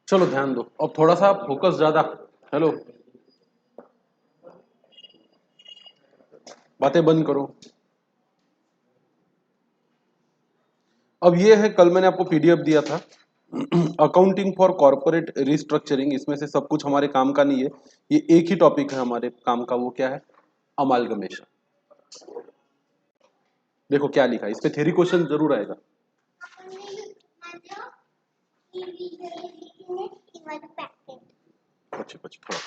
चलो ध्यान दो, अब थोड़ा सा फोकस ज्यादा। हेलो, बातें बंद करो। अब ये है, कल मैंने आपको पीडीएफ दिया था अकाउंटिंग फॉर कॉर्पोरेट रिस्ट्रक्चरिंग। इसमें से सब कुछ हमारे काम का नहीं है, ये एक ही टॉपिक है हमारे काम का। वो क्या है? अमालगमेशन। देखो क्या लिखा है इस पे, थ्योरी क्वेश्चन जरूर आएगा। पछे पछे थोड़ा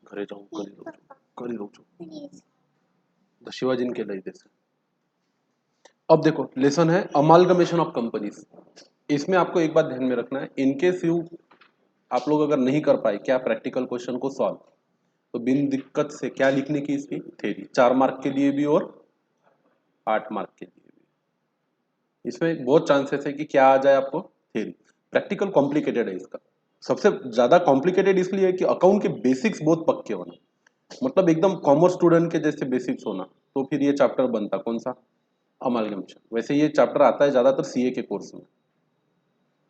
घरे जाऊन करी दो शिवाजी के लिए देसे। अब देखो, लेसन है अमालगमेशन ऑफ कंपनीज। इसमें आपको एक बात ध्यान में रखना है, इनकेस यू आप लोग अगर नहीं कर पाए क्या प्रैक्टिकल क्वेश्चन को सॉल्व, तो बिन दिक्कत से क्या लिखने की इसकी थ्योरी, 4 मार्क के लिए भी और 8 मार्क के लिए भी। इसमें बहुत चांसेस है कि क्या आ जाए आपको थ्योरी। प्रैक्टिकल कॉम्प्लिकेटेड है इसका, सबसे ज्यादा कॉम्प्लिकेटेड इसलिए है कि अकाउंट के बेसिक्स बहुत पक्के होना, मतलब एकदम कॉमर्स स्टूडेंट के जैसे बेसिक्स होना, तो फिर ये चैप्टर बनता कौन सा, अमालगमेशन। वैसे ये चैप्टर आता है ज्यादातर सीए के कोर्स में,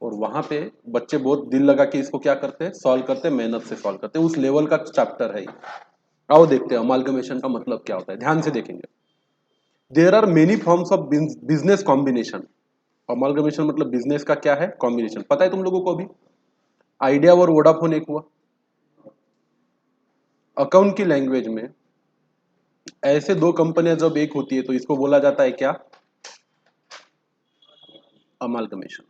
और वहां पे बच्चे बहुत दिल लगा के इसको क्या करते हैं, सॉल्व करते हैं, मेहनत से सॉल्व करते हैं, उस लेवल का चैप्टर है ये। आओ देखते हैं अमालगमेशन का मतलब क्या होता है, ध्यान से देखेंगे। There are many forms of business combination. Amalgamation मतलब बिजनेस का क्या है, कॉम्बिनेशन। पता है तुम लोगों को? अभी आइडिया और वोडाफोन एक हुआ। अकाउंट की लैंग्वेज में ऐसे दो कंपनियां जब एक होती है तो इसको बोला जाता है क्या, अमालगमेशन।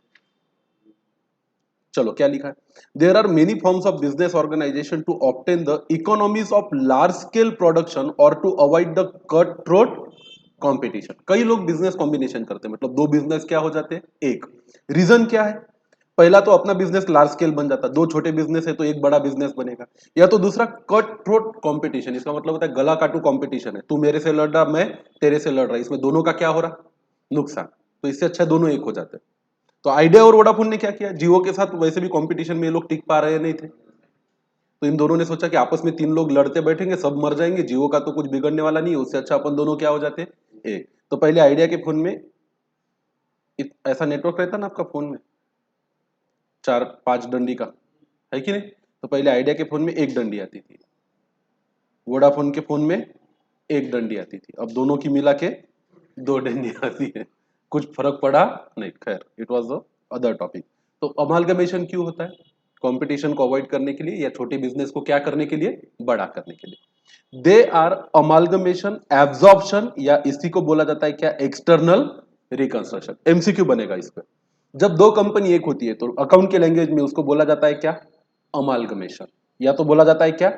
चलो क्या लिखा है, there are many forms of business organization to obtain the economies of large scale production और to avoid the cut throat competition. कई लोग बिजनेस कॉम्बिनेशन करते हैं, मतलब दो बिजनेस क्या हो जाते हैं, एक। रीजन क्या है, पहला तो अपना बिजनेस लार्ज स्केल बन जाता है, दो छोटे बिजनेस है तो एक बड़ा बिजनेस बनेगा। या तो दूसरा कट थ्रोट कंपटीशन, इसका मतलब होता है गला काटू कंपटीशन है, तू मेरे से लड़ रहा, मैं तेरे से लड़ रहा, इसमें दोनों का क्या हो रहा, नुकसान। तो इससे अच्छा दोनों एक हो जाते हैं। तो आइडिया और वोडाफोन ने क्या किया, जियो के साथ वैसे भी कंपटीशन में ये लोग टिक पा रहे नहीं थे, तो इन दोनों ने सोचा कि आपस में 3 लोग लड़ते बैठेंगे, सब मर जाएंगे, जियो का तो कुछ बिगड़ने वाला नहीं है, उससे अच्छा अपन दोनों क्या हो जाते हैं, एक। तो पहले आइडिया के फोन में ऐसा नेटवर्क रहता ना आपका फोन में 4-5 डंडी का, है कि नहीं? तो पहले आइडिया के फोन में एक डंडी आती थी, वोडाफोन के फोन में एक डंडी आती थी, अब दोनों की मिला के 2 डंडी आती है। कुछ फर्क पड़ा नहीं, खैर इट वॉज अदर टॉपिक। तो अमालगमेशन क्यों होता है, कंपटीशन को अवॉइड करने के लिए, या छोटे बिजनेस को क्या करने के लिए, बड़ा करने के लिए। दे आर अमालगमेशन एब्जॉर्प्शन, या इसी को बोला जाता है क्या, एक्सटर्नल रिकंस्ट्रक्शन। एमसीक्यू बनेगा इस पर। जब दो कंपनी एक होती है तो अकाउंट के लैंग्वेज में उसको बोला जाता है क्या, अमालगमेशन, या तो बोला जाता है क्या,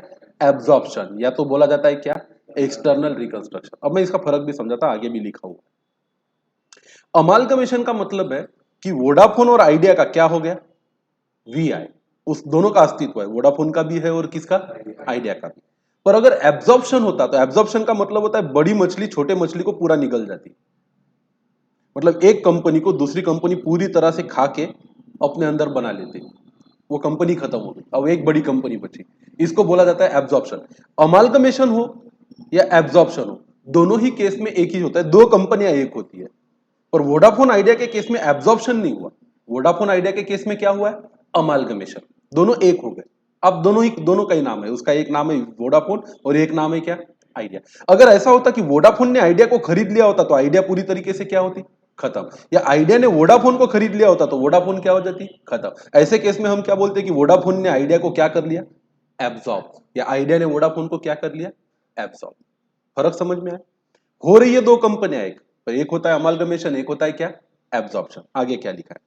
एब्जॉर्प्शन, या तो बोला जाता है क्या, एक्सटर्नल रिकंस्ट्रक्शन। अब मैं इसका फर्क भी समझाता, आगे भी लिखा हुआ। अमालगमेशन का मतलब है कि वोडाफोन और आइडिया का क्या हो गया, वी आई, उस दोनों का अस्तित्व है, वोडाफोन का भी है और किसका, आइडिया का भी। पर अगर एब्जॉर्प्शन होता, तो एब्जॉर्प्शन का मतलब होता है बड़ी मछली छोटे मछली को पूरा निगल जाती, मतलब एक कंपनी को दूसरी कंपनी पूरी तरह से खा के अपने अंदर बना लेती, वो कंपनी खत्म हो गई, अब एक बड़ी कंपनी बची, इसको बोला जाता है एब्जॉर्प्शन। अमालगमेशन हो या एब्जॉर्प्शन हो, दोनों ही केस में एक ही होता है, दो कंपनियां एक होती है। और वोडाफोन आइडिया के केस में एब्जॉर्प्शन नहीं हुआ, वोडाफोन आइडिया के केस में क्या हुआ है, अमालगमेशन, दोनों एक हो गए। अब दोनों का ही नाम है, उसका एक नाम है वोडाफोन और एक नाम है क्या, आइडिया। अगर ऐसा होता कि वोडाफोन ने आइडिया को खरीद लिया होता तो आइडिया पूरी तरीके से क्या होती, खत्म। या आइडिया ने वोडाफोन को खरीद लिया होता तो वोडाफोन क्या हो जाती, खत्म। ऐसे केस में हम क्या बोलते हैं कि वोडाफोन ने आइडिया को क्या कर लिया, एब्जॉर्ब, या आइडिया ने वोडाफोन को क्या कर लिया, एब्जॉर्ब। फर्क समझ में आया? हो रही है दो कंपनियां एक, तो एक होता है अमालगमेशन, एक होता है क्या, एब्जॉर्प्शन। आगे क्या लिखा है,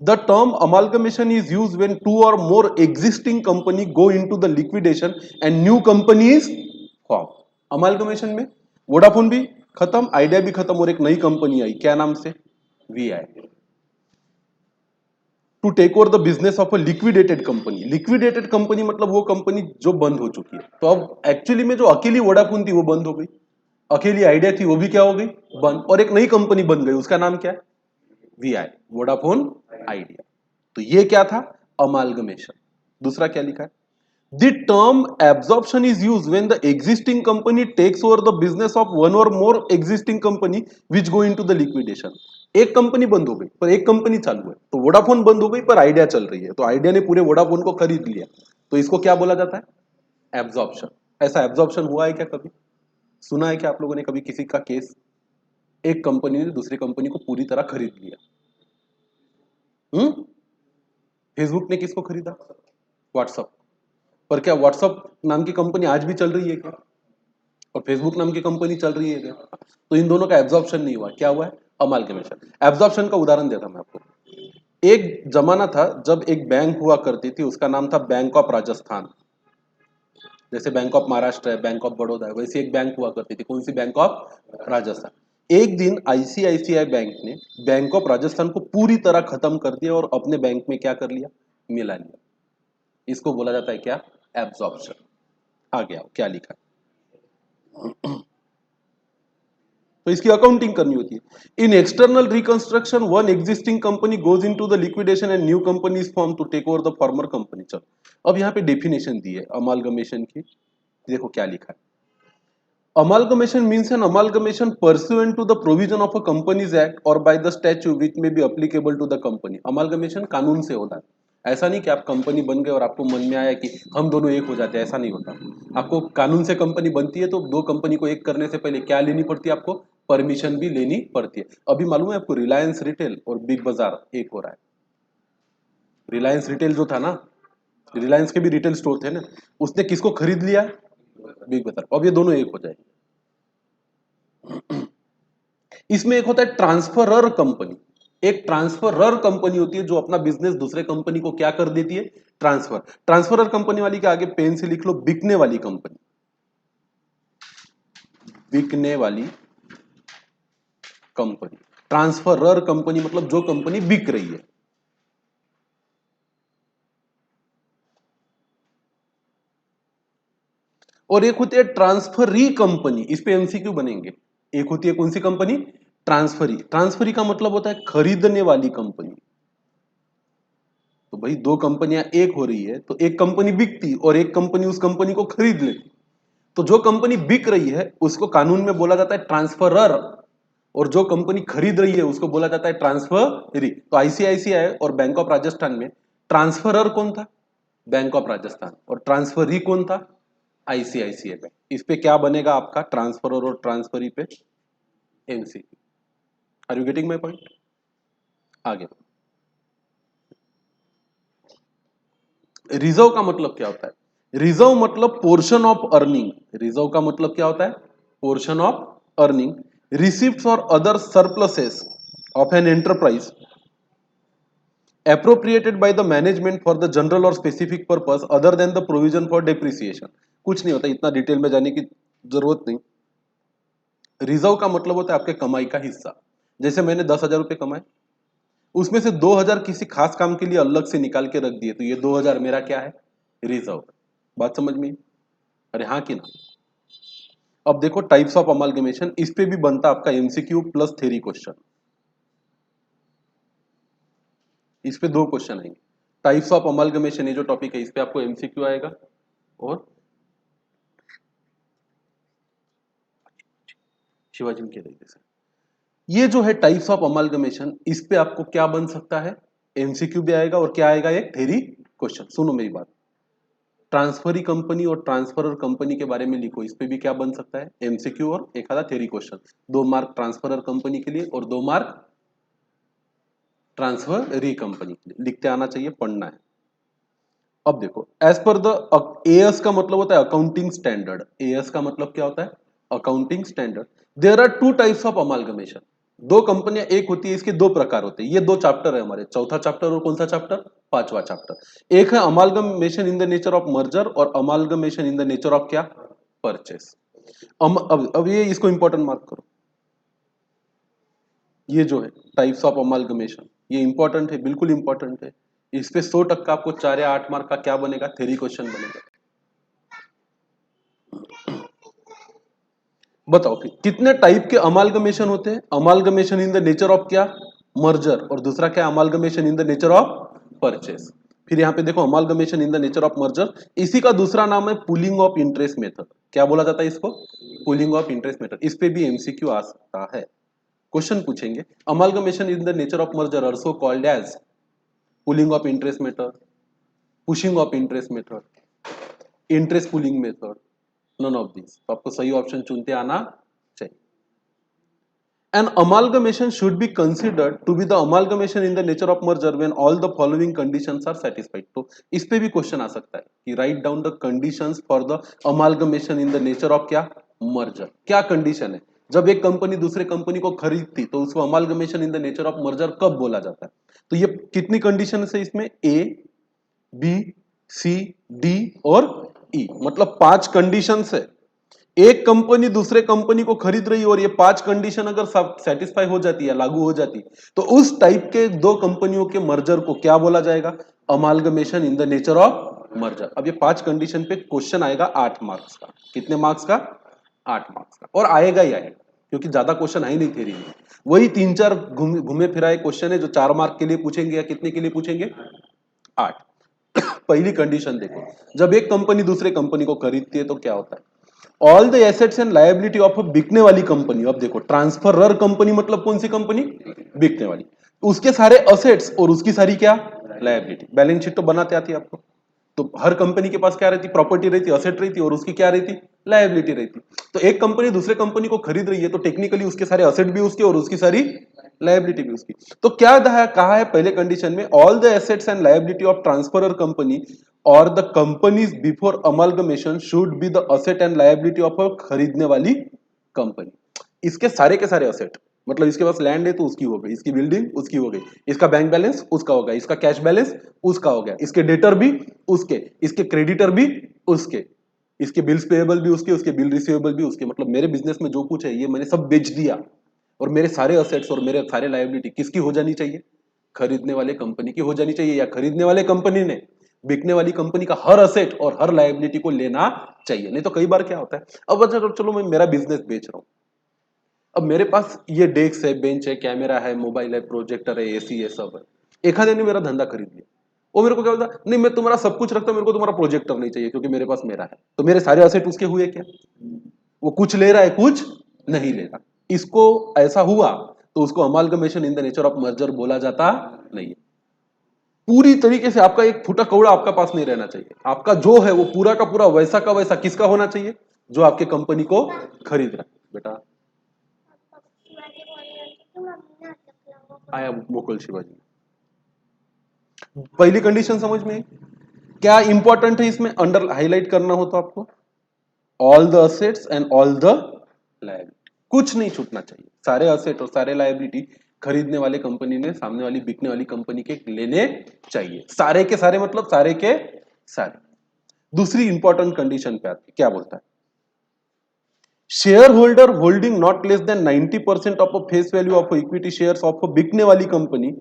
the term amalgamation is used when two or more existing company go into the liquidation and new company is form. Amalgamation में वोडाफोन भी खत्म, आइडिया भी खत्म, और एक नई कंपनी आई, क्या नाम से, V I, to take over the business of a liquidated company. Liquidated company मतलब वो कंपनी जो बंद हो चुकी है। तो अब एक्चुअली में जो अकेली वोडाफोन थी वो बंद हो गई, अकेली आइडिया थी वो भी क्या हो गई, बंद, और एक नई कंपनी बन गई, उसका नाम क्या है, वी आई, वोडाफोन आइडिया। तो ये क्या था, अमालगमेशन। दूसरा क्या लिखा है, the term absorption is use when the existing company takes over the business of one or more existing company which go into the liquidation. एक कंपनी बंद हो गई पर एक कंपनी चालू है, तो वोडाफोन बंद हो गई पर आइडिया चल रही है, तो आइडिया ने पूरे वोडाफोन को खरीद लिया, तो इसको क्या बोला जाता है? एब्जॉर्प्शन। ऐसा एब्जॉर्प्शन हुआ है क्या कभी? सुना है क्या आप लोगों ने कभी किसी का केस? एक कंपनी ने दूसरी कंपनी को पूरी तरह खरीद लिया। फेसबुक ने किसको खरीदा? व्हाट्सअप। पर क्या व्हाट्सअप नाम की कंपनी आज भी चल रही है क्या? और फेसबुक नाम की कंपनी चल रही है क्या? तो इन दोनों का एब्जॉर्प्शन नहीं हुआ, क्या हुआ है? अमालगमेशन। एब्जॉर्प्शन का उदाहरण देता मैं आपको। एक जमाना था जब एक बैंक हुआ करती थी, उसका नाम था बैंक ऑफ राजस्थान। जैसे बैंक ऑफ महाराष्ट्र है, बैंक ऑफ बड़ौदा है, वैसी एक बैंक हुआ करती थी। कौन सी? Bank of Rajasthan. एक दिन आईसीआईसीआई बैंक ने बैंक ऑफ राजस्थान को पूरी तरह खत्म कर दिया और अपने बैंक में क्या कर लिया? मिला लिया। इसको बोला जाता है क्या? एब्जॉर्प्शन। आ गया क्या लिखा है? तो इसकी अकाउंटिंग करनी होती है। In external reconstruction one existing company goes into the liquidation and new company is form to take over the former company. चलो अब यहाँ पे डेफिनेशन दी है अमालगमेशन की, देखो क्या लिखा है। Amalgamation means an amalgamation pursuant to the provision of a Companies Act or by the statute which may be applicable to the company. Amalgamation कानून से होता है। ऐसा नहीं कि आप कंपनी बन गए और आपको मन में आया कि हम दोनों एक हो जाते हैं, ऐसा नहीं होता। आपको कानून से कंपनी बनती है तो दो कंपनी को एक करने से पहले क्या लेनी पड़ती है? आपको परमिशन भी लेनी पड़ती है। अभी मालूम है आपको, रिलायंस रिटेल और बिग बाजार एक हो रहा है। रिलायंस रिटेल जो था ना, रिलायंस के भी रिटेल स्टोर थे ना, उसने किसको खरीद लिया? बिग बाजार। अब ये दोनों एक हो जाएंगे। इसमें एक होता है ट्रांसफरर कंपनी। एक ट्रांसफरर कंपनी होती है जो अपना बिजनेस दूसरे कंपनी को क्या कर देती है? ट्रांसफर। ट्रांसफरर कंपनी वाली के आगे पेन से लिख लो बिकने वाली कंपनी। बिकने वाली कंपनी। ट्रांसफरर कंपनी मतलब जो कंपनी बिक रही है। और एक होती है ट्रांसफरी कंपनी, इस पे एमसीक्यू बनेंगे। एक होती है कौन सी कंपनी? ट्रांसफरी। ट्रांसफरी का मतलब होता है खरीदने वाली कंपनी। तो भाई दो कंपनियां एक हो रही है तो एक कंपनी बिकती और एक कंपनी उस कंपनी को खरीद लेती। तो जो कंपनी बिक रही है उसको कानून में बोला जाता है ट्रांसफरर, और जो कंपनी खरीद रही है उसको बोला जाता है ट्रांसफरी। तो आईसीआईसीआई और बैंक ऑफ राजस्थान में ट्रांसफरर कौन था? Bank of Rajasthan. और ट्रांसफरी कौन था? आईसीआईसीआई बैंक। इस पे क्या बनेगा आपका? ट्रांसफरर और ट्रांसफरी पे MCQ. Are you getting my point? आगे रिजर्व का मतलब क्या होता है? रिजर्व मतलब पोर्शन ऑफ अर्निंग। रिजर्व का मतलब क्या होता है? पोर्शन ऑफ अर्निंग रिसीव्स और other surpluses of an enterprise appropriated by the management for the general or specific purpose other than the provision for depreciation। कुछ नहीं होता, इतना डिटेल में जाने की जरूरत नहीं। रिजर्व का मतलब होता है आपके कमाई का हिस्सा। जैसे मैंने 10,000 रुपए कमाए, उसमें से 2,000 किसी खास काम के लिए अलग से निकाल के रख दिए, तो ये 2,000 मेरा क्या है? रिजर्व। बात समझ में आई? अरे हाँ कि ना? अब देखो टाइप्स ऑफ अमालगमेशन, इस पे भी बनता आपका एमसीक्यू प्लस थ्योरी क्वेश्चन। इस पे दो क्वेश्चन आएंगे। टाइप्स ऑफ अमालगमेशन ये जो टॉपिक है इस पे आपको एमसीक्यू आएगा, और शिवाजी में कह रहे ये जो है टाइप्स ऑफ अमालगमेशन, इस पे आपको क्या बन सकता है? एमसीक्यू भी आएगा और क्या आएगा? एक थ्योरी क्वेश्चन। सुनो मेरी बात, ट्रांसफरी कंपनी और ट्रांसफरर कंपनी के बारे में लिखो, इस पे भी क्या बन सकता है? एमसीक्यू और एक आधा theory question. 2 mark transferor company के लिए और 2 मार्क ट्रांसफर कंपनी के लिए। लिखते आना चाहिए, पढ़ना है। अब देखो, एज पर द एएस का मतलब होता है अकाउंटिंग स्टैंडर्ड। एएस का मतलब क्या होता है? Accounting standard. There are two types of amalgamation. दो कंपनियां एक होती है, इसके दो प्रकार होते हैं। ये दो चैप्टर है हमारे, चौथा चैप्टर और कौन सा चैप्टर? पांचवा चैप्टर। एक है amalgamation in the nature of merger और amalgamation in the nature of क्या? परचेस। अब ये इसको इंपॉर्टेंट मार्क करो। ये जो है टाइप्स ऑफ अमालगमेशन, ये इंपॉर्टेंट है, बिल्कुल इंपॉर्टेंट है। इस पे 100% आपको 4 या 8 मार्क का क्या बनेगा? थ्योरी क्वेश्चन बनेगा। बताओ कि कितने टाइप के अमालगमेशन होते हैं? Amalgamation in the nature of क्या? मर्जर। और दूसरा क्या? Amalgamation in the nature of purchase. फिर यहां पे देखो amalgamation in the nature of merger, इसी का दूसरा नाम है पुलिंग ऑफ इंटरेस्ट मेथड। क्या बोला जाता है इसको? Pooling of interest method. इस पे भी एमसीक्यू आ सकता है। क्वेश्चन पूछेंगे, amalgamation in the nature of merger also called as pooling of interest method, pushing of interest method, interest pooling method, none of this. तो आपको सही ऑप्शन चुनते आना चाहिए। An amalgamation should be considered to be the amalgamation in the nature of merger when all the following conditions are satisfied। तो इस पे भी क्वेश्चन आ सकता है कि write down the conditions for the amalgamation in the nature of क्या merger. क्या condition है? जब एक कंपनी दूसरे कंपनी को खरीदती तो उसको amalgamation in the nature of merger कब बोला जाता है? तो ये कितनी कंडीशन है इसमें? ए, बी, सी, डी और ई, मतलब 5 कंडीशन है। एक कंपनी दूसरे कंपनी को खरीद रही है और ये 5 कंडीशन अगर सेटिस्फाई हो जाती है, लागू हो जाती, तो उस टाइप के दो कंपनियों के मर्जर को क्या बोला जाएगा? Amalgamation in the nature of merger. अब ये 5 कंडीशन पे क्वेश्चन आएगा 8 मार्क्स का। कितने मार्क्स का? 8 मार्क्स का। और आएगा ही आएगा, क्योंकि ज्यादा क्वेश्चन है ही नहीं थ्योरी में। वही 3-4 घूमे फिराए क्वेश्चन है जो 4 मार्क के लिए पूछेंगे या कितने के लिए पूछेंगे? 8। पहली कंडीशन देखो, जब एक कंपनी दूसरे कंपनी को खरीदती है तो क्या होता है? All the assets and liability of बिकने वाली कंपनी। अब देखो, ट्रांसफरर कंपनी मतलब कौन सी कंपनी? बिकने वाली। उसके सारे असेट्स और उसकी सारी क्या लायबिलिटी। बैलेंस शीट तो बनाते आती है आपको। तो हर कंपनी के पास क्या रहती? प्रॉपर्टी रहती, असेट रहती, और उसकी क्या रहती? लायबिलिटी रहती। तो एक कंपनी दूसरे कंपनी को खरीद रही है तो टेक्निकली उसके सारे असेट भी उसके और उसकी सारी लायबिलिटी भी उसकी। तो क्या कहा है पहले कंडीशन में? All the assets and liability of transferor company और the companies before amalgamation should be the asset and liability of a खरीदने वाली कंपनी। इसके सारे के सारे असेट, मतलब इसके पास लैंड है तो उसकी हो गई, इसकी बिल्डिंग उसकी हो गई, इसका बैंक बैलेंस उसका हो गया, इसका कैश बैलेंस उसका हो गया, इसके डेटर भी उसके, इसके क्रेडिटर भी उसके, इसके बिल्स पेएबल भी उसके, उसके बिल रिसीवेबल भी उसके। मतलब मेरे बिजनेस में जो कुछ है ये मैंने सब बेच दिया, और मेरे सारे असेट्स और मेरे सारे लायबिलिटी किसकी हो जानी चाहिए? खरीदने वाले कंपनी की हो जानी चाहिए, या खरीदने वाले कंपनी ने बिकने वाली कंपनी का हर असेट और हर लायबिलिटी को लेना चाहिए। नहीं तो कई बार क्या होता है, अब अच्छा चलो मैं मेरा बिजनेस बेच रहा हूं, अब मेरे पास ये डेस्क है, बेंच है, कैमरा है, मोबाइल है, प्रोजेक्टर है, एसी है, सब है। एक आदमी ने मेरा धंधा खरीद लिया, वो मेरे को क्या बोलता? नहीं मैं तुम्हारा सब कुछ रखता हूं, मेरे को तुम्हारा प्रोजेक्टर नहीं चाहिए क्योंकि मेरे पास मेरा है। तो मेरे सारे असेट उसके हुए क्या? वो कुछ ले रहा है, कुछ नहीं ले रहा। इसको ऐसा हुआ तो उसको amalgamation in the nature of merger बोला जाता नहीं है। पूरी तरीके से आपका एक फूटा कौड़ा आपका पास नहीं रहना चाहिए। आपका जो है वो पूरा का पूरा वैसा का वैसा किसका होना चाहिए? जो आपके कंपनी को खरीद रहा है। बेटा आया मुकुल शिवाजी। पहली कंडीशन समझ में? क्या इंपॉर्टेंट है इसमें अंडर हाईलाइट करना हो तो आपको? All the assets and all the liability, कुछ नहीं छूटना चाहिए। सारे असेट और सारे लायबिलिटी खरीदने वाले कंपनी ने सामने वाली बिकने वाली कंपनी के लेने चाहिए। सारे के सारे मतलब सारे के सारे। दूसरी इंपॉर्टेंट कंडीशन पे आती, क्या बोलता है? Share holder holding not less than 90% of face value of equity shares of बिकने वाली company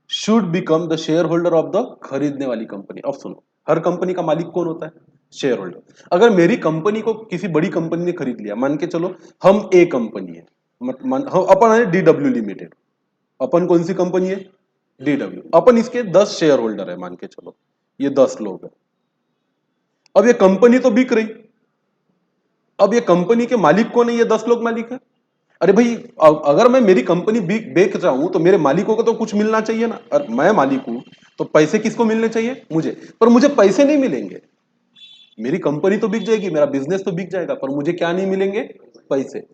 should become the share holder of the खरीदने वाली कंपनी। अब सुनो, हर कंपनी का मालिक कौन होता है? Share holder. अगर मेरी कंपनी को किसी बड़ी कंपनी ने खरीद लिया, मान के चलो हम ए कंपनी है, हम अपन है डीडब्ल्यू लिमिटेड। अपन कौन सी कंपनी है? डीडब्ल्यू। अपन इसके 10 शेयर होल्डर है, मान के चलो ये 10 लोग है। अब ये कंपनी तो बिक रही, अब ये कंपनी के मालिक कौन है? ये 10 लोग मालिक है। अरे भाई, अगर मैं मेरी कंपनी बेच रहा हूं तो मेरे मालिकों को तो कुछ मिलना चाहिए ना। और मैं मालिक हूं तो पैसे किसको मिलने चाहिए? मुझे। पर मुझे पैसे नहीं मिलेंगे। मेरी कंपनी तो बिक जाएगी, मेरा बिजनेस तो बिक जाएगा, पर मुझे क्या नहीं मिलेंगे? पैसे।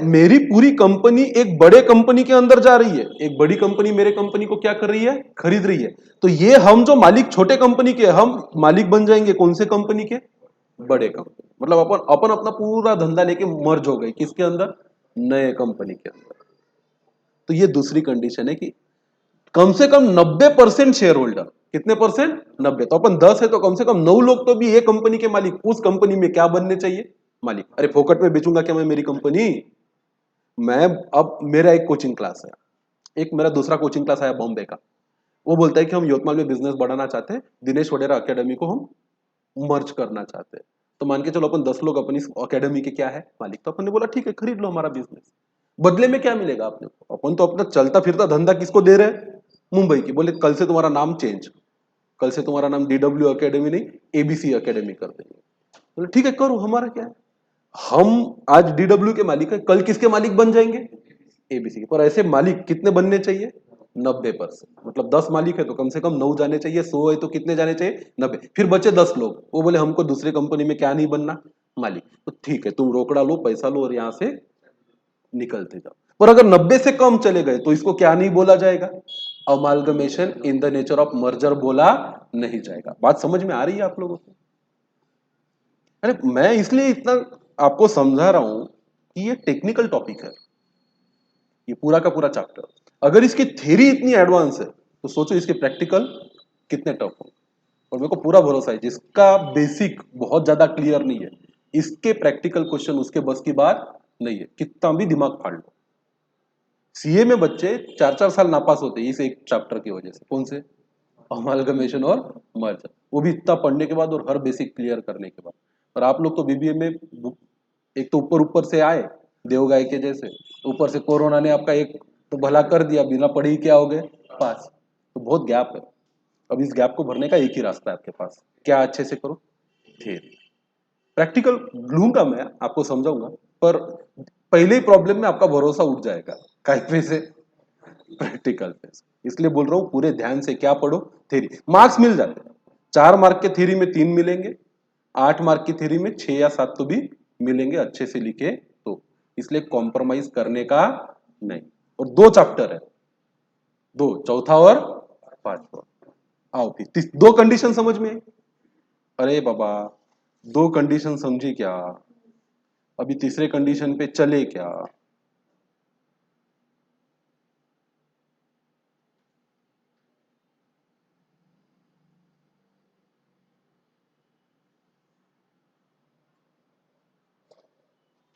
मेरी पूरी कंपनी एक बड़े कंपनी के अंदर जा रही है, एक बड़ी कंपनी मेरे कंपनी को क्या कर रही है? खरीद रही है। तो ये हम जो मालिक छोटे कंपनी के, हम मालिक बन जाएंगे कौन से कंपनी के? बड़े कंपनी। मतलब अपन अपन अपना पूरा धंधा लेके मर्ज हो गए किसके अंदर? नए कंपनी के अंदर। तो ये दूसरी कंडीशन है कि कम से कम 90% शेयर होल्डर। कितने परसेंट? 90। तो अपन 10 है तो कम से कम 9 लोग तो भी ये कंपनी के मालिक, उस कंपनी में क्या बनने चाहिए? मालिक। अरे फोकट में बेचूंगा क्या मैं मेरी कंपनी? मैं, अब मेरा एक कोचिंग क्लास है, एक मेरा दूसरा कोचिंग क्लास आया बॉम्बे का। वो बोलता है कि हम यवतमाल में बिजनेस बढ़ाना चाहते हैं, दिनेश वडेरा अकेडमी को हम मर्ज करना चाहते हैं। तो मान के चलो अपन 10 लोग अपनी अकेडमी के क्या है? मालिक। तो अपन ने बोला ठीक है खरीद लो हमारा बिजनेस। बदले में क्या मिलेगा आपने? अपन तो अपना चलता फिरता धंधा किसको दे रहे हैं? मुंबई की। बोले कल से तुम्हारा नाम चेंज, कल से तुम्हारा नाम डीडब्ल्यू अकेडमी नहीं एबीसी अकेडमी कर देंगे। बोले ठीक है करो, हमारा क्या है? हम आज डीडब्ल्यू के मालिक है, कल किसके मालिक बन जाएंगे? एबीसी के। पर ऐसे मालिक कितने बनने चाहिए? 90%। मतलब 10 मालिक है तो कम से कम 9 जाने चाहिए, 100 है तो कितने जाने चाहिए? 90। फिर बचे 10 लोग, वो बोले हमको दूसरी कंपनी में क्या नहीं बनना? मालिक। तो ठीक है, तुम रोकड़ा लो, पैसा लो और यहां से निकलते जाओ। पर अगर 90 से कम चले गए तो इसको क्या नहीं बोला जाएगा? Amalgamation in the nature of merger बोला नहीं जाएगा। बात समझ में आ रही है आप लोगों को? अरे मैं इसलिए इतना आपको समझा रहा हूं कि ये टेक्निकल टॉपिक है, ये पूरा का पूरा चैप्टर। अगर इसकी थ्योरी इतनी एडवांस है तो सोचो इसके प्रैक्टिकल कितने टफ हो। और मेरे को पूरा भरोसा है जिसका बेसिक बहुत ज्यादा क्लियर नहीं है, इसके प्रैक्टिकल क्वेश्चन उसके बस की बात नहीं है, कितना भी दिमाग फाड़ लो। सीए में बच्चे 4-4 साल नापास होते हैं इस एक चैप्टर की वजह से। कौन से? अमालगमेशन और मर्जर, वो भी इतना पढ़ने के बाद और हर बेसिक क्लियर करने के बाद। और आप लोग तो बीबीए में एक तो ऊपर ऊपर से आए देवगाय के जैसे, ऊपर से कोरोना ने आपका एक तो भला कर दिया, बिना पढ़े ही क्या हो गए? पास। तो बहुत गैप है। अब इस गैप को भरने का एक ही रास्ता है आपके पास, क्या? अच्छे से करो थियरी। प्रैक्टिकल लूंगा मैं, आपको समझाऊंगा, पर पहले ही प्रॉब्लम में आपका भरोसा उठ जाएगा। काहे से? प्रैक्टिकल पे। इसलिए बोल रहा हूं पूरे ध्यान से क्या पढ़ो, थ्योरी। मार्क्स मिल जाते हैं, 4 मार्क के थ्योरी में 3 मिलेंगे, 8 मार्क की थ्योरी में 6 या 7 तो भी मिलेंगे अच्छे से लिखे तो। इसलिए कॉम्प्रोमाइज करने का नहीं। और 2 चैप्टर है, 2, चौथा और पांचवा। आओ फिर 2 कंडीशन समझ में आई? अरे बाबा, 2 कंडीशन समझी क्या? अभी तीसरे कंडीशन पे चले क्या?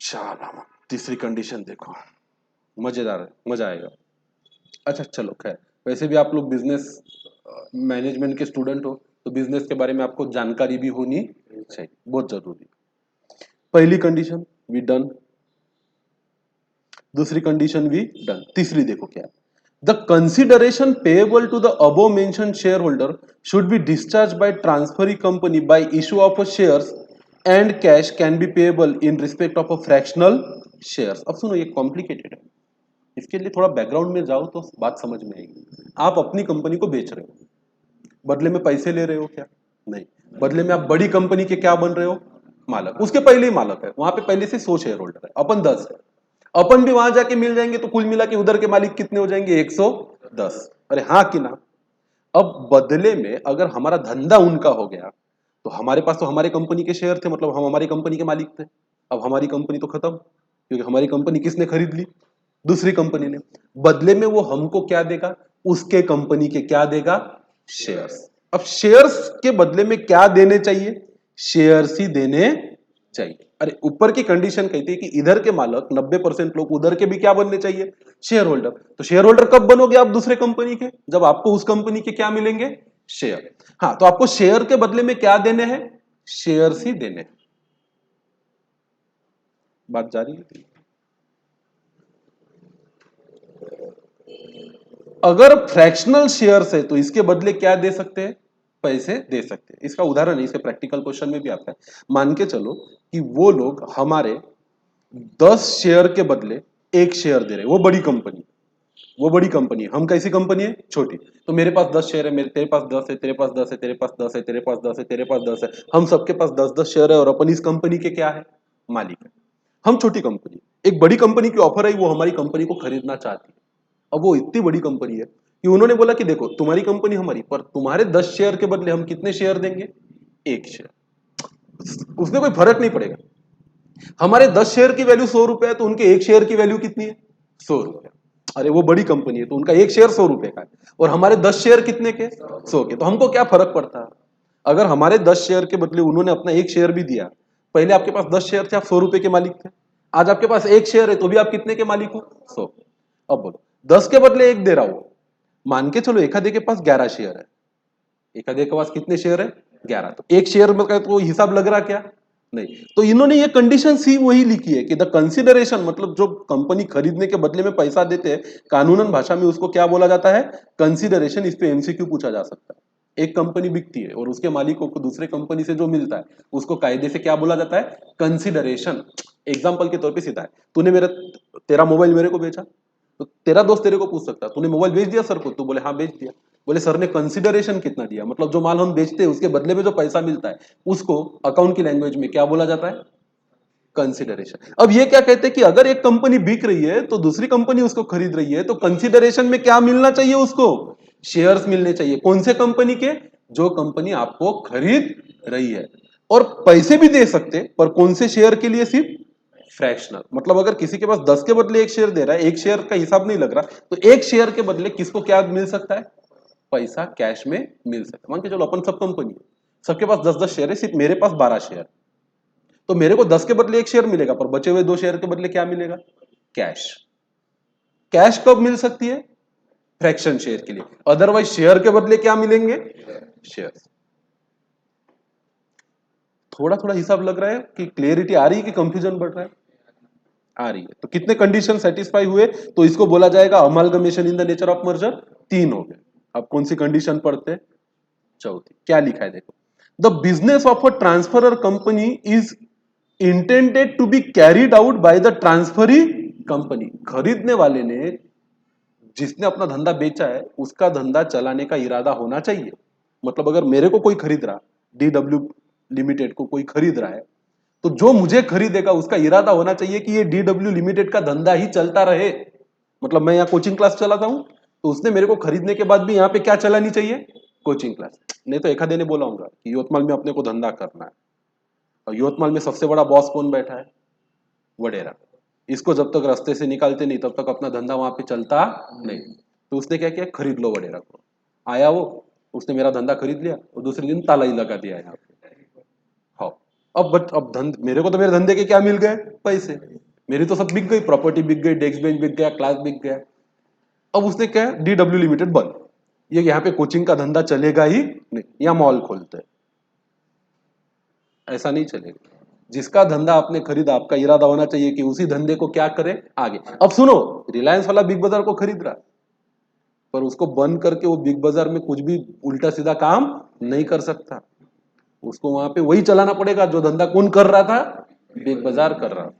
चलो तीसरी कंडीशन देखो, मजेदार है, मजा आएगा। अच्छा चलो खैर, वैसे भी आप लोग बिजनेस मैनेजमेंट के स्टूडेंट हो तो बिजनेस के बारे में आपको जानकारी भी होनी चाहिए, बहुत जरूरी। पहली कंडीशन वी डन, दूसरी कंडीशन भी डन, तीसरी देखो क्या है। The consideration payable to the above mention share holder should be discharge by transferring company by issue of a shares and cash can be payable in respect of a fractional shares. अब सुनो, ये complicated है, इसके लिए थोड़ा background में जाओ तो बात समझ में आएगी। आप अपनी कंपनी को बेच रहे हो, बदले में पैसे ले रहे हो क्या? नहीं। बदले में आप बड़ी कंपनी के क्या बन रहे हो? मालक। उसके पहले ही मालक है, वहां पे पहले से 100 शेयर होल्डर है, अपन 10 है। अपन भी वहां जाके मिल जाएंगे तो कुल मिला के उधर के मालिक कितने हो जाएंगे? 110। अरे हाँ कि ना? अब बदले में अगर हमारा धंधा उनका हो गया तो हमारे पास तो हमारे कंपनी के शेयर थे, मतलब हम हमारी कंपनी के मालिक थे। अब हमारी कंपनी तो खत्म, क्योंकि हमारी कंपनी किसने खरीद ली? दूसरी कंपनी ने। बदले में वो हमको क्या देगा? उसके कंपनी के क्या देगा? शेयर्स। अब शेयर्स के बदले में क्या देने चाहिए? शेयर्स ही देने चाहिए। अरे ऊपर की कंडीशन कहती है कि इधर के मालक 90% लोग, उधर के भी क्या बनने चाहिए? Share holder. तो शेयर होल्डर कब बनोगे आप दूसरे कंपनी के? जब आपको उस कंपनी के क्या मिलेंगे? शेयर। हाँ, तो आपको शेयर के बदले में क्या देने हैं? शेयर्स ही देने हैं। बात जारी है। अगर फ्रैक्शनल शेयर्स है तो इसके बदले क्या दे सकते हैं? पैसे दे सकते हैं। इसका उदाहरण है, इसके प्रैक्टिकल क्वेश्चन में भी आता है। मान के चलो कि वो लोग हमारे 10 शेयर के बदले 1 शेयर दे रहे हैं, वो बड़ी कंपनी, वो बड़ी कंपनी है, हम कैसी कंपनी है? छोटी। तो मेरे पास 10 शेयर है, मेरे तेरे पास 10 है, तेरे पास 10 है, तेरे पास 10 है, तेरे पास 10 है, तेरे पास 10 है, हम सबके पास 10-10 शेयर है और अपन इस कंपनी के क्या है? मालिक है। हम छोटी कंपनी, एक बड़ी कंपनी की ऑफर आई, वो हमारी कंपनी को खरीदना चाहती है। अब वो इतनी बड़ी कंपनी है कि उन्होंने बोला कि देखो तुम्हारी कंपनी हमारी, पर तुम्हारे 10 शेयर के बदले हम कितने शेयर देंगे? 1 शेयर। उसमें कोई फर्क नहीं पड़ेगा। हमारे 10 शेयर की वैल्यू 100 रुपए है तो उनके 1 शेयर की वैल्यू कितनी है? 100 रुपए। अरे वो बड़ी कंपनी है तो उनका 1 शेयर 100 रुपए का है, और हमारे 10 शेयर कितने के? 100 के। तो हमको क्या फर्क पड़ता है? अगर हमारे 10 शेयर के बदले उन्होंने अपना 1 शेयर भी दिया, पहले आपके पास 10 शेयर थे, आप 100 रुपए के मालिक थे। आज आपके पास 1 शेयर है तो भी आप कितने के मालिक हो? 100। अब बोलो, 10 के बदले 1 दे रहा हूं, मान के चलो एक आधे के पास 11 शेयर है। एक आधे के पास कितने शेयर है? 11। तो 1 शेयर में का तो हिसाब लग रहा क्या? नहीं। तो इन्होंने ये कंडीशन सी वही लिखी है कि द कंसिडरेशन, मतलब जो कंपनी खरीदने के बदले में पैसा देते हैं, कानूनन भाषा में उसको क्या बोला जाता है? कंसिडरेशन। इस पे एमसीक्यू पूछा जा सकता है। एक कंपनी बिकती है और उसके मालिकों को दूसरे कंपनी से जो मिलता है उसको कायदे से क्या बोला जाता है? कंसिडरेशन। एग्जाम्पल के तौर पे सीधा है, तूने मेरा तेरा मोबाइल मेरे को बेचा, तो तेरा दोस्त तेरे को पूछ सकता है, तूने मोबाइल बेच दिया सर को? तू बोले हाँ बेच दिया। बोले सर ने कंसिडरेशन कितना दिया? मतलब जो माल हम बेचते हैं उसके बदले में जो पैसा मिलता है उसको अकाउंट की लैंग्वेज में क्या बोला जाता है? कंसिडरेशन। अब ये क्या कहते हैं कि अगर एक कंपनी बिक रही है तो दूसरी कंपनी उसको खरीद रही है, तो कंसिडरेशन में क्या मिलना चाहिए उसको? शेयर्स मिलने चाहिए। कौन से कंपनी के? जो कंपनी आपको खरीद रही है। और पैसे भी दे सकते, पर कौन से शेयर के लिए? सिर्फ फ्रैक्शनल। मतलब अगर किसी के पास 10 के बदले एक शेयर दे रहा है, एक शेयर का हिसाब नहीं लग रहा, तो एक शेयर के बदले किसको क्या मिल सकता है? पैसा कैश में मिल सकता है। मान के चलो अपन सब कंपनी, सबके पास 10-10 शेयर है, सिर्फ मेरे पास 12 शेयर, तो मेरे को 10 के बदले एक शेयर मिलेगा, पर बचे हुए 2 शेयर के बदले क्या मिलेगा? कैश। कैश कब मिल सकती है? फ्रैक्शन शेयर के लिए। अदरवाइज शेयर के बदले क्या मिलेंगे? शेयर। थोड़ा थोड़ा हिसाब लग रहा है कि क्लियरिटी आ रही है कि कंफ्यूजन बढ़ रहा है? आ रही है। तो कितने कंडीशन सेटिस्फाई हुए? तो इसको बोला जाएगा amalgamation in the nature of merger. 3 हो गए। अब कौन सी कंडीशन पढ़ते हैं? चौथी। क्या लिखा है देखो, the business of a transferor company is intended to be carried out by the transferee company. खरीदने वाले ने, जिसने अपना धंधा बेचा है, उसका धंधा चलाने का इरादा होना चाहिए। मतलब अगर मेरे को कोई खरीद रहा, डीडब्ल्यू लिमिटेड को कोई खरीद रहा है, तो जो मुझे खरीदेगा उसका इरादा होना चाहिए कि ये डीडब्ल्यू लिमिटेड का धंधा ही चलता रहे। मतलब मैं यहाँ कोचिंग क्लास चलाता हूं, तो उसने मेरे को खरीदने के बाद भी यहाँ पे क्या चलानी चाहिए? Coaching class. नहीं तो एक आधे ने बोला होगा कि यवतमाल में अपने को धंधा करना है, और यवतमाल में सबसे बड़ा बॉस कौन बैठा है? वडेरा। इसको जब तक रास्ते से निकालते नहीं तब तक अपना धंधा वहां पे चलता नहीं। तो उसने क्या किया? खरीद लो वडेरा को। आया वो, उसने मेरा धंधा खरीद लिया और दूसरे दिन ताला ही लगा दिया यहाँ पे। हाँ। अब मेरे को तो मेरे धंधे के क्या मिल गए? पैसे। मेरी तो सब बिक गई, प्रॉपर्टी बिक गई, डेस्क बेंच बिक गया, क्लास बिक गया। अब उसने क्या? डीडब्ल्यू लिमिटेड बंद। ये यहाँ पे कोचिंग का धंधा चलेगा ही नहीं, या मॉल खोलते हैं। ऐसा नहीं चलेगा। जिसका धंधा आपने खरीदा, आपका इरादा होना चाहिए कि उसी धंधे को क्या करे आगे। अब सुनो, रिलायंस वाला बिग बाजार को खरीद रहा, पर उसको बंद करके वो बिग बाजार में कुछ भी उल्टा सीधा काम नहीं कर सकता। उसको वहां पे वही चलाना पड़ेगा जो धंधा कौन कर रहा था? बिग बाजार कर रहा था।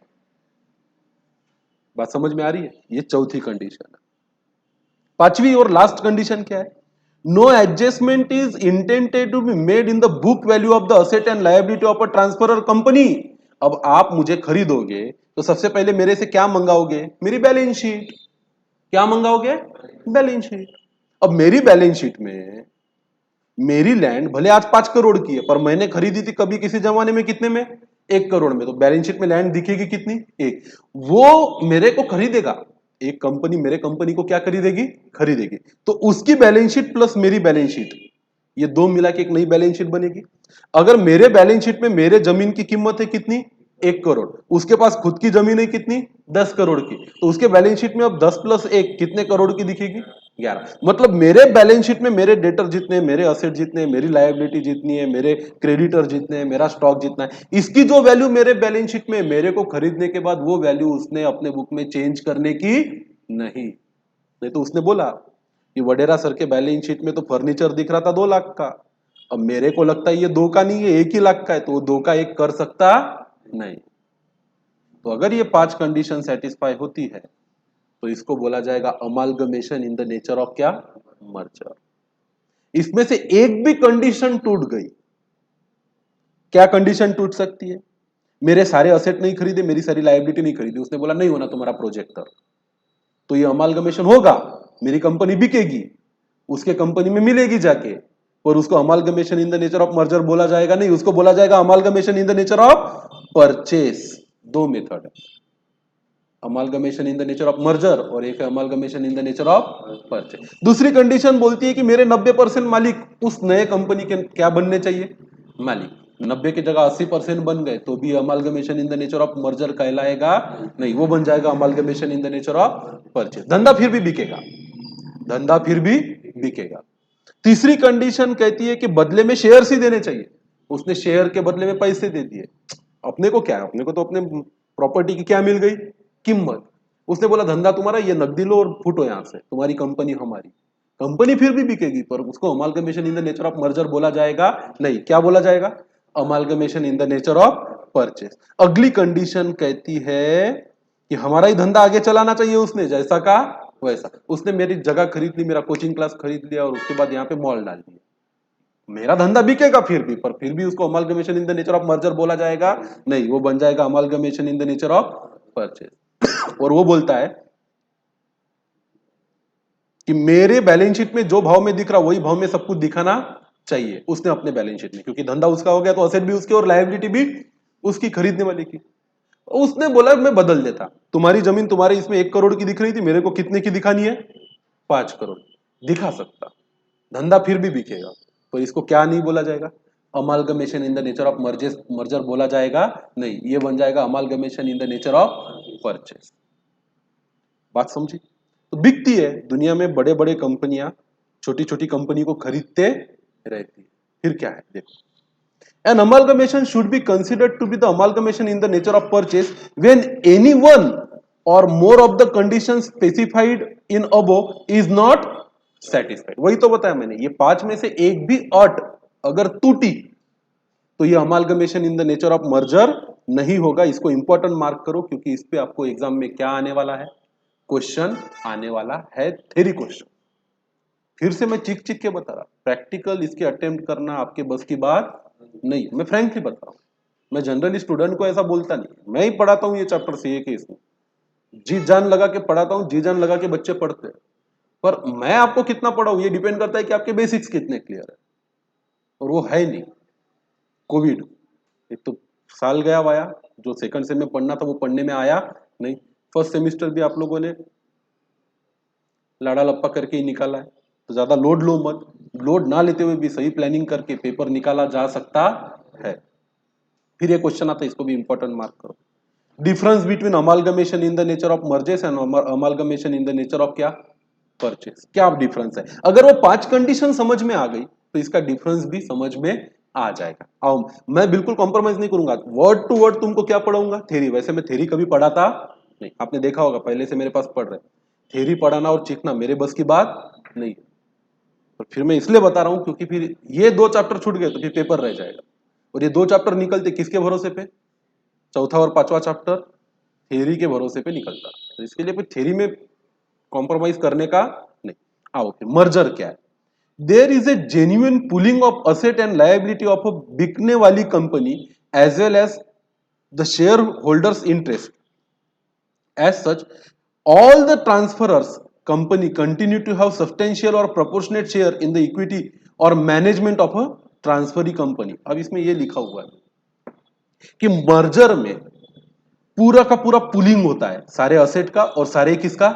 बात समझ में आ रही है? ये चौथी कंडीशन है। पांचवी और लास्ट कंडीशन क्या है? No adjustment is intended to be made in the book value of the asset and liability of a transferor company. अब आप मुझे खरीदोगे तो सबसे पहले मेरे से क्या मंगाओगे? मेरी बैलेंस शीट। क्या मंगाओगे? Balance sheet. अब मेरी बैलेंस शीट में मेरी लैंड भले आज 5 करोड़ की है, पर मैंने खरीदी थी कभी किसी जमाने में कितने में? 1 करोड़ में। तो बैलेंस शीट में लैंड दिखेगी कितनी? एक। वो मेरे को खरीदेगा, एक कंपनी मेरे कंपनी को क्या खरीदेगी? खरीदेगी। तो उसकी बैलेंस शीट प्लस मेरी बैलेंस शीट, ये दो मिला के एक नई बैलेंस शीट बनेगी। अगर मेरे बैलेंस शीट में मेरे जमीन की कीमत है कितनी? 1 करोड़। उसके पास खुद की जमीन है कितनी? 10 करोड़ की। तो उसके बैलेंस शीट में अब 10 + 1 कितने करोड़ की दिखेगी? 11। मतलब मेरे बैलेंस शीट में मेरे डेटर जितने, मेरे असेट जितने, मेरी लायबिलिटी जितनी है, मेरे क्रेडिटर जितने हैं, मेरा स्टॉक जितना है, इसकी जो वैल्यू मेरे बैलेंस शीट में, मेरे को खरीदने के बाद वो वैल्यू उसने अपने बुक में चेंज करने की नहीं तो उसने बोला कि वडेरा सर के बैलेंस शीट में तो फर्नीचर दिख रहा था 2 लाख का, अब मेरे को लगता है ये 2 का नहीं है 1 ही लाख का है, तो वो 2 का 1 कर सकता नहीं। तो अगर ये 5 कंडीशन सेटिस्फाई होती है तो इसको बोला जाएगा amalgamation in the nature of क्या? मर्जर। इसमें से एक भी कंडीशन टूट गई, क्या कंडीशन टूट सकती है? मेरे सारे असेट नहीं खरीदे, मेरी सारी लायबिलिटी नहीं खरीदी, उसने बोला नहीं होना तुम्हारा प्रोजेक्टर, तो ये अमालगमेशन होगा, मेरी कंपनी बिकेगी, उसके कंपनी में मिलेगी जाके, पर उसको amalgamation in the nature of merger बोला जाएगा नहीं, उसको बोला जाएगा amalgamation in the nature of purchase. दो मेथड है, amalgamation in the nature of merger और एक amalgamation in the nature of purchase. दूसरी कंडीशन बोलती है कि मेरे 90% मालिक उस नए कंपनी के क्या बनने चाहिए? मालिक। 90 की जगह 80% बन गए तो भी amalgamation in the nature of merger कहलाएगा नहीं, वो बन जाएगा amalgamation in the nature of purchase. धंधा फिर भी बिकेगा, धंधा फिर भी बिकेगा। तीसरी कंडीशन कहती है कि बदले में शेयर ही देने चाहिए, उसने शेयर के बदले में पैसे दे दिए। अपने को क्या है? अपने को तो अपने प्रॉपर्टी की क्या मिल गई? कीमत। उसने बोला धंधा तुम्हारा, ये नकदी लो और फूटो यहां से, तुम्हारी कंपनी हमारी। कंपनी फिर भी बिकेगी, पर उसको amalgamation in the nature of merger बोला जाएगा नहीं। क्या बोला जाएगा? Amalgamation in the nature of purchase. अगली कंडीशन कहती है कि हमारा ही धंधा आगे चलाना चाहिए उसने, जैसा का वैसा उसने मेरी जगह खरीद ली, मेरा कोचिंग क्लास खरीद लिया और उसके बाद यहाँ पे मॉल डाल दिया। मेरा धंधा बिकेगा फिर भी, पर फिर भी उसको amalgamation in the nature of merger बोला जाएगा नहीं, वो बन जाएगा amalgamation in the nature of purchase. और वो बोलता है कि मेरे बैलेंस शीट में जो भाव में दिख रहा वही भाव में सब कुछ दिखाना चाहिए उसने अपने बैलेंस शीट में, क्योंकि धंधा उसका हो गया तो असेट भी उसकी और लायबिलिटी भी उसकी खरीदने वाले की। उसने बोला मैं बदल देता, तुम्हारी जमीन तुम्हारे इसमें 1 करोड़ की दिख रही थी, मेरे को कितने की दिखानी है, 5 करोड़ दिखा सकता, धंधा फिर भी बिकेगा। तो इसको क्या नहीं बोला जाएगा, amalgamation in the nature of merger बोला जाएगा नहीं, ये बन जाएगा amalgamation in the nature of purchase. बात समझी? तो बिकती है दुनिया में, बड़े बड़े कंपनियां छोटी छोटी कंपनी को खरीदते रहती है। फिर क्या है देखो, an amalgamation should be considered to be the amalgamation in the nature of purchase when any one or more of the conditions specified in above is not satisfied। वही तो बताया मैंने, ये 5 में से एक भी अट अगर टूटी तो ये amalgamation in the nature of merger नहीं होगा। इसको इंपॉर्टेंट मार्क करो, क्योंकि इस पे आपको एग्जाम में क्या आने वाला है, क्वेश्चन आने वाला है, थ्योरी क्वेश्चन। फिर से मैं चिक चिक के बता रहा, प्रैक्टिकल इसके अटेम्प्ट करना आपके बस की बात नहीं, मैं फ्रैंकली बता रहा हूं। मैं जनरली स्टूडेंट को ऐसा बोलता नहीं, मैं ही पढ़ाता हूं ये चैप्टर से एक इसमें, जी जान लगा के पढ़ाता हूं, जी जान लगा के बच्चे पढ़ते हैं। पर मैं आपको कितना पढ़ाऊं ये डिपेंड करता है कि आपके बेसिक्स कितने क्लियर है, और वो है नहीं। कोविड एक तो साल गया वाया, जो सेकंड सेम में पढ़ना था वो पढ़ने में आया नहीं। फर्स्ट सेमिस्टर भी आप लोगों ने लाड़ा लप्पा करके ही निकाला है, तो ज्यादा लोड लो मत, लोड ना लेते हुए भी सही प्लानिंग करके पेपर निकाला जा सकता है। फिर ये क्वेश्चन आता है, इसको भी इंपॉर्टेंट मार्क करो, difference between amalgamation in the nature of merges and amalgamation in the nature of क्या, परचेस। क्या डिफरेंस है? अगर वो 5 कंडीशन समझ में आ गई तो इसका डिफरेंस भी समझ में आ जाएगा। आओ, मैं बिल्कुल कॉम्प्रोमाइज नहीं करूंगा, वर्ड टू वर्ड तुमको क्या पढ़ाऊंगा, थ्योरी। वैसे मैं थ्योरी कभी पढ़ाता नहीं, आपने देखा होगा पहले से मेरे पास पढ़ रहे, थ्योरी पढ़ाना और सीखना मेरे बस की बात नहीं है। तो फिर मैं इसलिए बता रहा हूं क्योंकि फिर ये 2 चैप्टर छूट गए तो फिर पेपर रह जाएगा, और ये 2 चैप्टर निकलते किसके भरोसे पे, चौथा और 5वां चैप्टर थ्योरी के भरोसे पे निकलता। तो इसके लिए फिर थ्योरी में कॉम्प्रोमाइज करने का नहीं। आओ फिर मर्जर क्या है। There is a genuine pooling of asset and liability of a बिकने वाली company as well as the share holders interest. As such all the transferors company continue to have substantial or proportionate share in the equity or management of a transferee company। अब इसमें ये लिखा हुआ है कि merger में पूरा का पूरा पुलिंग होता है, सारे असेट का और सारे किसका,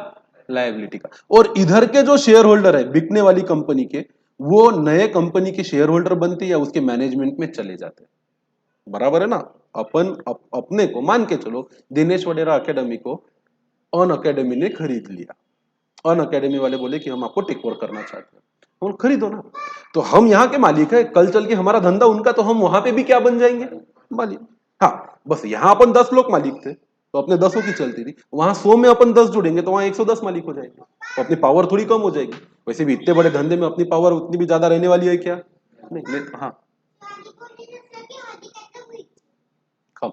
लायबिलिटी का, और इधर के जो शेयर होल्डर है बिकने वाली कंपनी के, वो नए कंपनी के शेयर होल्डर बनते या उसके मैनेजमेंट में चले जाते हैं। बराबर है ना? अपने को मान के चलो दिनेश वडेरा अकेडमी को अन अकेडमी ने खरीद लिया, अन अकेडमी वाले बोले कि हम आपको टेक ओवर करना चाहते हैं, हम खरीदो ना, तो हम यहाँ के मालिक है, कल चल के हमारा धंधा उनका, तो हम वहां पे भी क्या बन जाएंगे, मालिक। हाँ, बस यहाँ अपन 10 लोग मालिक थे तो अपने 10 की चलती थी, वहां 100 में अपन 10 जुड़ेंगे तो वहां 110 मालिक हो जाएंगे, तो अपनी पावर थोड़ी कम हो जाएगी। वैसे भी इतने बड़े धंधे में अपनी पावर उतनी भी ज्यादा रहने वाली है क्या, नहीं। हाँ, कम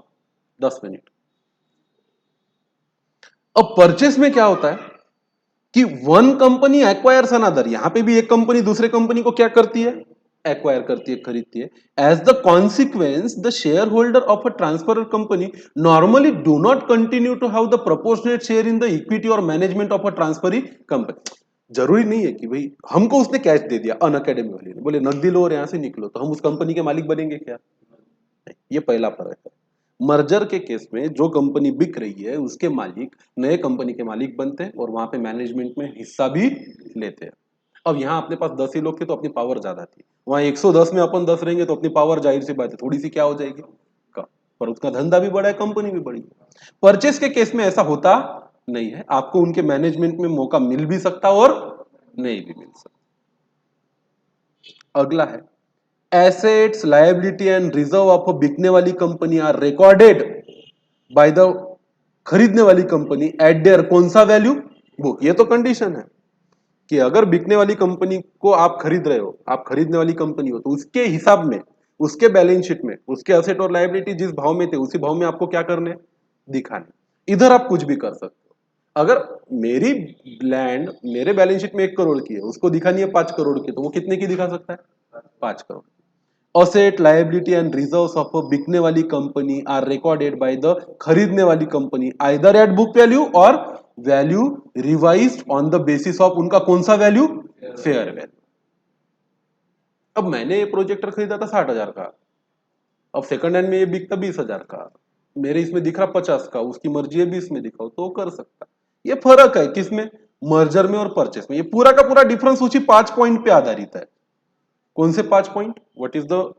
10 मिनट। अब परचेस में क्या होता है कि वन कंपनी एक्वायर्स अनदर, यहां पे भी एक कंपनी दूसरे कंपनी को क्या करती है, एक्वायर करती है, खरीदती है। As the consequence the share holder of a transfer company normally do not continue to have the proportionate share in the equity और management of a transferee company. जरूरी नहीं है कि भाई हमको उसने कैश दे दिया, अन अकेडमी वाले ने बोले नकदी लो और यहां से निकलो, तो हम उस कंपनी के मालिक बनेंगे क्या, ये पहला फर्क है। मर्जर के केस में जो कंपनी बिक रही है उसके मालिक नए कंपनी के मालिक बनते हैं और वहां पे मैनेजमेंट में हिस्सा भी लेते हैं। अब यहाँ अपने पास 10 ही लोग थे तो अपनी पावर ज्यादा थी, वहां 110 में अपन 10 रहेंगे तो अपनी पावर जाहिर सी बात है थोड़ी सी क्या हो जाएगी, कम। पर उसका धंधा भी बड़ा है, कंपनी भी बड़ी है। परचेस के केस में ऐसा होता नहीं है, आपको उनके मैनेजमेंट में मौका मिल भी सकता और नहीं भी मिल सकता। अगला है assets liability and reserve of बिकने वाली company are recorded by the खरीदने वाली कंपनी एट देयर कौन सा वैल्यू, बुक। ये तो कंडीशन है कि अगर बिकने वाली कंपनी को आप खरीद रहे हो, आप खरीदने वाली कंपनी हो, तो उसके हिसाब में, उसके बैलेंस शीट में उसके एसेट और लायबिलिटी जिस भाव में थे उसी भाव में आपको क्या करने, दिखाने। इधर आप कुछ भी कर सकते हो, अगर मेरी लैंड मेरे बैलेंस शीट में 1 करोड़ की है, उसको दिखानी है 5 करोड़ की, तो वो कितने की दिखा सकता है? 5 crore. Asset, liability and reserves of a बिकने वाली company are recorded by the खरीदने वाली company either at book value or value revised on the basis of उनका कौन सा वैल्यू? Fair value. अब मैंने ये प्रोजेक्टर खरीदा था 60,000 का, अब सेकंड हैंड में ये बिकता 20,000 का, मेरे इसमें दिख रहा 50 का, उसकी मर्जी है 20 में दिखाओ तो कर सकता। ये फर्क है किसमें? मर्जर में और परचेस में। ये पूरा का पूरा डिफरेंस उसी 5 पॉइंट पे आधारित है। कौन से 5 point? What is the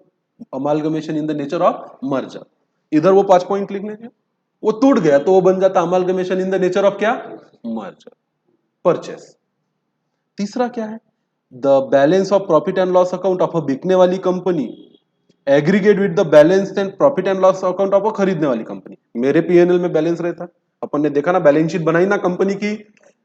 amalgamation in the nature of merger. इधर वो 5 पॉइंट लिख लेंगे, वो टूट गया तो वो बन जाता amalgamation in the nature of क्या? Merger, purchase. तीसरा क्या है? The balance of profit and loss account of a बिकने वाली company aggregate with the balance and profit and loss account of a खरीदने वाली कंपनी। मेरे पीएनएल में बैलेंस रहता, अपन ने देखा ना, बैलेंस शीट बनाई ना कंपनी की,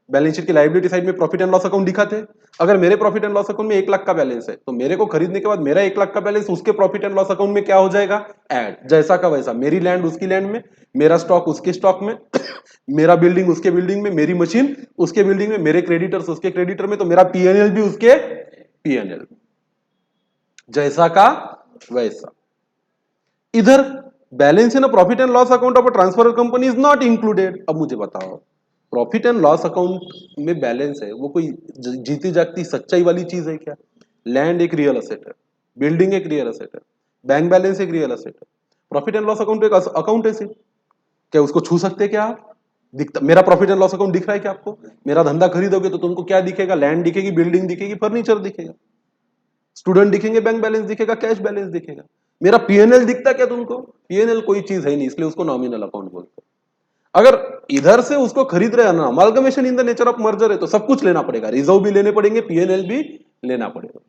बैलेंस शीट की लायबिलिटी साइड में प्रॉफिट एंड लॉस अकाउंट दिखाते। अगर मेरे प्रॉफिट एंड लॉस अकाउंट में 1 लाख का बैलेंस है, तो मेरे को खरीदने के बाद मेरा 1 लाख का बैलेंस उसके प्रॉफिट एंड लॉस अकाउंट में क्या हो जाएगा? ऐड, जैसा का वैसा। मेरी लैंड उसकी लैंड में, मेरा स्टॉक उसके स्टॉक में, मेरा बिल्डिंग उसके बिल्डिंग में, मेरी मशीन उसके बिल्डिंग में, मेरे क्रेडिटर्स उसके क्रेडिटर में, तो मेरा पीएनएल भी उसके पीएनएल में, जैसा का वैसा। इधर balance in profit and loss account of a transfer company is not included. अब मुझे बताओ, प्रॉफिट एंड लॉस अकाउंट में बैलेंस है, वो कोई जीती जागती सच्चाई वाली चीज है क्या? लैंड एक रियल असेट है, बिल्डिंग एक रियल असेट है, बैंक बैलेंस एक रियल असेट है, प्रॉफिट एंड लॉस अकाउंट एक अकाउंट है सिर्फ। क्या उसको छू सकते क्या आप? दिखता, मेरा प्रॉफिट एंड लॉस अकाउंट दिख रहा है क्या आपको? मेरा धंधा खरीदोगे तो तुमको क्या दिखेगा? लैंड दिखेगी, बिल्डिंग दिखेगी, फर्नीचर दिखेगा, स्टूडेंट दिखेंगे, बैंक बैलेंस दिखेगा, कैश बैलेंस दिखेगा। मेरा पीएनएल दिखता क्या तुमको? पीएनएल कोई चीज है नहीं, इसलिए उसको नॉमिनल अकाउंट बोलते हैं। अगर इधर से उसको खरीद रहे हैं ना, amalgamation in the nature of merger है, तो सब कुछ लेना पड़ेगा, रिजर्व भी लेने पड़ेंगे, पीएनएल भी लेना पड़ेगा।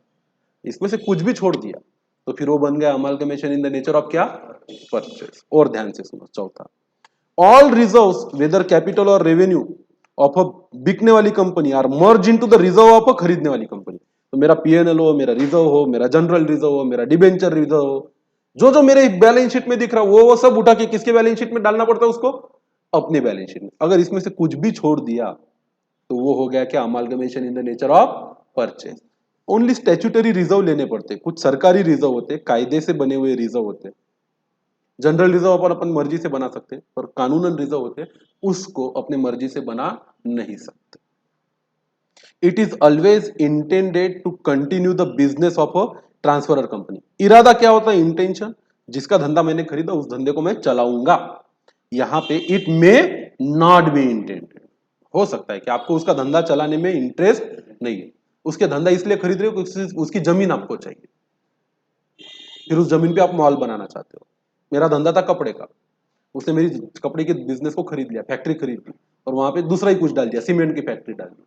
इसमें से कुछ भी छोड़ दिया तो फिर वो बन गया amalgamation in the nature of क्या? परचेस। और ध्यान से सुनो, चौथा, ऑल रिजर्व्स वेदर कैपिटल और रेवेन्यू ऑफ अ बिकने वाली company are merge into the reserve of a खरीदने वाली कंपनी। तो मेरा पीएनएल हो, मेरा रिजर्व हो, मेरा जनरल रिजर्व हो, मेरा डिबेंचर रिजर्व हो, जो जो मेरे बैलेंस शीट में दिख रहा है वो सब उठा के किसके बैलेंस शीट में डालना पड़ता है? उसको अपने बैलेंस शीट में। अगर इसमें से कुछ भी छोड़ दिया तो वो हो गया क्या? Amalgamation in the nature of purchase. Only statutory reserve लेने पड़ते, कुछ सरकारी रिजर्व होते, कायदे से बने हुए रिजर्व होते। जनरल रिजर्व अपन अपन मर्जी से बना सकते, पर कानूनन रिजर्व होते उसको अपने मर्जी से बना नहीं सकते। It is always intended to continue the business of a transferor company. इरादा क्या होता है? इंटेंशन, जिसका धंधा मैंने खरीदा उस धंधे को मैं चलाऊंगा। यहां पे it may not be intended, हो सकता है कि आपको उसका धंधा चलाने में इंटरेस्ट नहीं है, उसके धंधा इसलिए खरीद रहे हो क्योंकि उसकी जमीन आपको चाहिए, फिर उस जमीन पे आप मॉल बनाना चाहते हो। मेरा धंधा था कपड़े का, उसने मेरी कपड़े के बिजनेस को खरीद लिया, फैक्ट्री खरीद ली और वहां पे दूसरा ही कुछ डाल दिया, सीमेंट की फैक्ट्री डाल दी,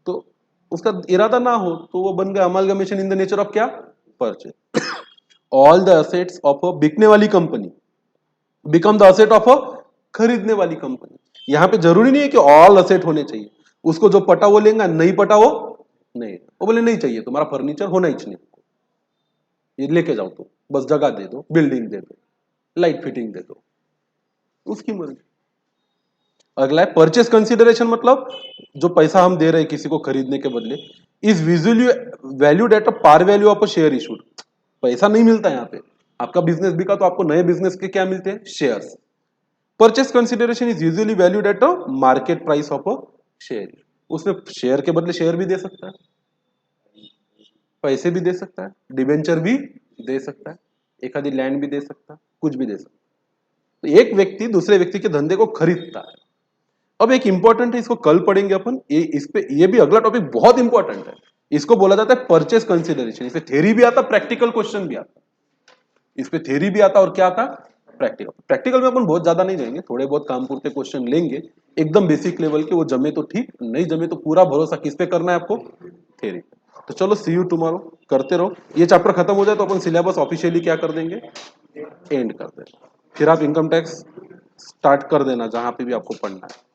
तो उसका इरादा ना हो तो वो बन गया amalgamation in the nature of क्या? Purchase. All the assets of a बिकने वाली company become the asset of a खरीदने वाली कंपनी। यहां पे जरूरी नहीं है कि ऑल असेट होने चाहिए, उसको जो पटा वो लेगा, नहीं पटा वो नहीं। वो बोले नहीं चाहिए तुम्हारा फर्नीचर होना ही नहीं, ये लेके जाओ, तो बस जगह दे दो, बिल्डिंग दे दो, लाइट फिटिंग दे दो, उसकी मर्जी। अगला है परचेस कंसिडरेशन, मतलब जो पैसा हम दे रहे हैं किसी को खरीदने के बदले, is visually valued at a par value of a share issued. पैसा नहीं मिलता यहाँ पे, आपका बिजनेस बिका तो आपको नए बिजनेस के क्या मिलते हैं? Shares. Purchase consideration is usually valued at a market price of a share. उसमें शेयर के बदले शेयर भी दे सकता है, पैसे भी दे सकता है, डिबेंचर भी दे सकता है, एक आधी लैंड भी दे सकता है, कुछ भी दे सकता है। तो एक व्यक्ति दूसरे व्यक्ति के धंधे को खरीदता है। अब एक इंपॉर्टेंट है, इसको कल पढ़ेंगे अपन, इस पे ये भी अगला टॉपिक बहुत इंपॉर्टेंट है। इसको बोला जाता है परचेस कंसिडरेशन। इस पे थ्योरी भी आता, प्रैक्टिकल क्वेश्चन भी आता। इस पे थ्योरी भी आता और क्या आता? प्रैक्टिकल। प्रैक्टिकल में अपन बहुत ज्यादा नहीं जाएंगे, थोड़े बहुत काम पूरते क्वेश्चन लेंगे, एकदम बेसिक लेवल के। वो जमे तो ठीक, नहीं जमे तो पूरा भरोसा किस पे करना है आपको? थ्योरी। तो चलो, सी यू टुमारो, करते रहो। ये चैप्टर खत्म हो जाए तो अपन सिलेबस ऑफिशियली क्या कर देंगे? एंड कर देंगे। फिर आप इनकम टैक्स स्टार्ट कर देना जहां पे भी आपको पढ़ना है।